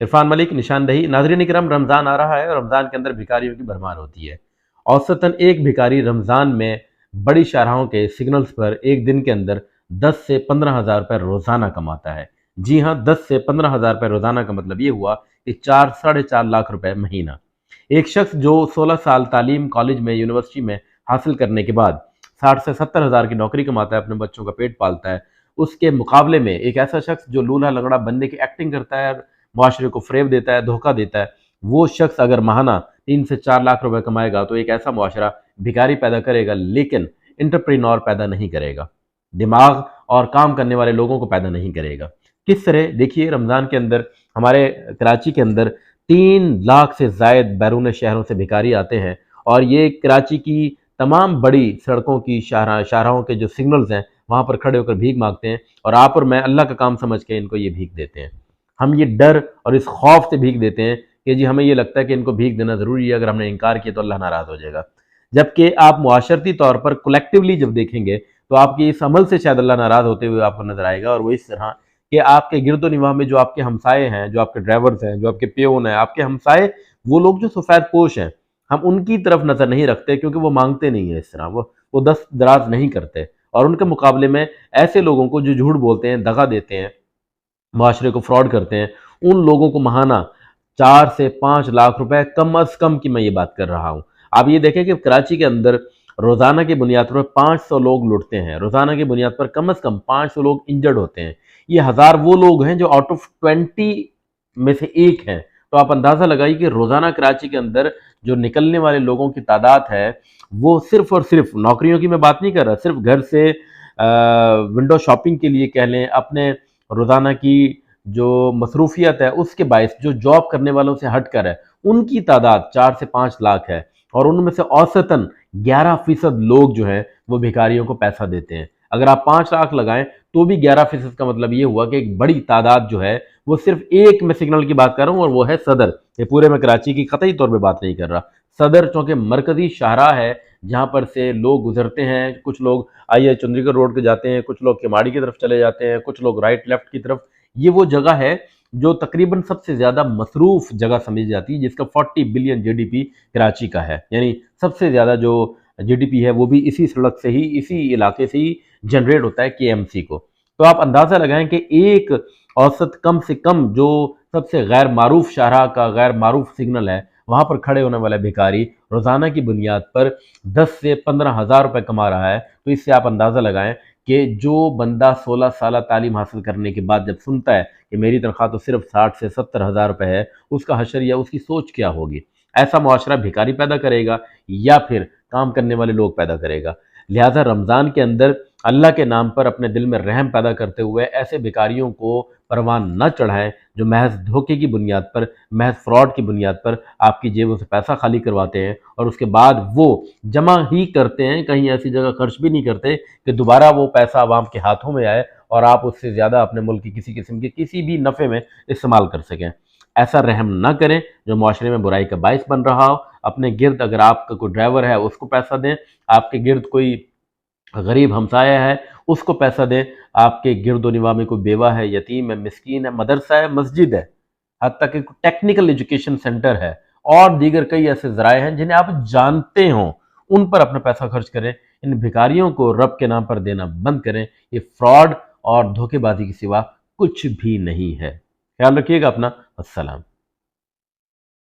इरफान मलिक निशानदही। नाज़रीन इकराम, रमज़ान आ रहा है और रमज़ान के अंदर भिखारियों की भरमार होती है। औसतन एक भिखारी रमज़ान में बड़ी शाहराहों के सिग्नल्स पर एक दिन के अंदर 10 से 15 हज़ार रुपये रोज़ाना कमाता है। जी हाँ, 10 से 15 हज़ार रुपये रोज़ाना का मतलब ये हुआ कि 4 साढ़े 4 लाख रुपए महीना। एक शख्स जो 16 साल तालीम कॉलेज में, यूनिवर्सिटी में हासिल करने के बाद 60 से 70 हज़ार की नौकरी कमाता है, अपने बच्चों का पेट पालता है, उसके मुकाबले में एक ऐसा शख्स जो लूल्हा लंगड़ा बनने की एक्टिंग करता है, मुआशरे को फ़रेब देता है, धोखा देता है, वो शख्स अगर माहाना 3 से 4 लाख रुपए कमाएगा तो एक ऐसा मुआशरा भिखारी पैदा करेगा, लेकिन एंटरप्रेन्योर पैदा नहीं करेगा, दिमाग और काम करने वाले लोगों को पैदा नहीं करेगा। किस तरह? देखिए, रमज़ान के अंदर हमारे कराची के अंदर 3 लाख से ज़ायद बैरून शहरों से भिखारी आते हैं और ये कराची की तमाम बड़ी सड़कों की शाहराहों के जो सिग्नल्स हैं वहाँ पर खड़े होकर भीख मांगते हैं और आप और मैं अल्लाह का काम समझ के इनको ये भीख देते हैं। हम ये डर और इस खौफ से भीख देते हैं कि जी हमें ये लगता है कि इनको भीख देना ज़रूरी है, अगर हमने इनकार किया तो अल्लाह नाराज़ हो जाएगा। जबकि आप मुआशरती तौर पर कलेक्टिवली जब देखेंगे तो आपके इस अमल से शायद अल्लाह नाराज़ होते हुए आपको नजर आएगा, और वो इस तरह कि आपके गिरदो निवाह में जो आपके हमसाए हैं, जो आपके ड्राइवर्स हैं, जो आपके पेओन हैं, आपके हमसाए, वो लोग जो सफ़ेद पोश हैं, हम उनकी तरफ नज़र नहीं रखते क्योंकि वो मांगते नहीं है इस तरह, वो दस्त दराज नहीं करते, और उनके मुकाबले में ऐसे लोगों को जो झूठ बोलते हैं, दगा देते हैं, माशरे को फ्रॉड करते हैं, उन लोगों को महाना 4 से 5 लाख रुपए कम अज़ कम की मैं ये बात कर रहा हूँ। आप ये देखें कि कराची के अंदर रोज़ाना की बुनियाद पर 500 लोग लुटते हैं, रोज़ाना की बुनियाद पर कम अज़ कम 500 लोग इंजर्ड होते हैं। ये 1000 वो लोग हैं जो आउट ऑफ 20 में से एक हैं। तो आप अंदाज़ा लगाइए कि रोज़ाना कराची के अंदर जो निकलने वाले लोगों की तादाद है, वो सिर्फ़ और सिर्फ, नौकरियों की मैं बात नहीं कर रहा, सिर्फ घर से विंडो शॉपिंग के लिए कह लें, अपने रोज़ाना की जो मसरूफियत है उसके बायस जो जॉब करने वालों से हट कर है, उनकी तादाद 4 से 5 लाख है, और उनमें से औसतन 11% लोग जो हैं वो भिखारियों को पैसा देते हैं। अगर आप 5 लाख लगाएं तो भी 11% का मतलब ये हुआ कि एक बड़ी तादाद जो है वो, सिर्फ एक मैं सिग्नल की बात कर रहा हूँ और वो है सदर, ये पूरे में कराची की कतई तौर पर बात नहीं कर रहा। सदर चूँकि मरकजी शाहराह है जहाँ पर से लोग गुजरते हैं, कुछ लोग आइए चंडीगढ़ रोड के जाते हैं, कुछ लोग किमाड़ी की तरफ चले जाते हैं, कुछ लोग राइट लेफ्ट की तरफ, ये वो जगह है जो तकरीबन सबसे ज़्यादा मसरूफ जगह समझी जाती है, जिसका 40 बिलियन जीडीपी कराची का है, यानी सबसे ज़्यादा जो जीडीपी है वो भी इसी सड़क से ही, इसी इलाके से ही जनरेट होता है केएमसी को। तो आप अंदाज़ा लगाएं कि एक औसत कम से कम जो सबसे गैर मारूफ शाहराह का गैर मारूफ सिग्नल है, वहाँ पर खड़े होने वाला भिखारी रोज़ाना की बुनियाद पर 10 से 15 हज़ार रुपये कमा रहा है। तो इससे आप अंदाज़ा लगाएं कि जो बंदा 16 साल तालीम हासिल करने के बाद जब सुनता है कि मेरी तनख्वाह तो सिर्फ 60 से 70 हज़ार रुपये है, उसका हशर या उसकी सोच क्या होगी? ऐसा मुआशरा भिखारी पैदा करेगा या फिर काम करने वाले लोग पैदा करेगा? लिहाजा रमज़ान के अंदर अल्लाह के नाम पर अपने दिल में रहम पैदा करते हुए ऐसे भिखारियों को परवान न चढ़ाएं जो महज धोखे की बुनियाद पर, महज फ्रॉड की बुनियाद पर आपकी जेबों से पैसा खाली करवाते हैं और उसके बाद वो जमा ही करते हैं, कहीं ऐसी जगह खर्च भी नहीं करते कि दोबारा वो पैसा आवाम के हाथों में आए और आप उससे ज़्यादा अपने मुल्क की किसी किस्म के किसी भी नफ़े में इस्तेमाल कर सकें। ऐसा रहम ना करें जो माशरे में बुराई का बायस बन रहा हो। अपने गिर्द अगर आपका कोई ड्राइवर है उसको पैसा दें, आपके गिर्द कोई गरीब हमसाया है उसको पैसा दें, आपके गिरदो निवाह में कोई बेवा है, यतीम है, मिस्कीन है, मदरसा है, मस्जिद है, हत्ता कि टेक्निकल एजुकेशन सेंटर है, और दीगर कई ऐसे ज़राए हैं जिन्हें आप जानते हों, उन पर अपना पैसा खर्च करें। इन भिखारियों को रब के नाम पर देना बंद करें। ये फ्रॉड और धोखेबाजी के सिवा कुछ भी नहीं है। ख्याल रखिएगा अपना। अस्सलाम।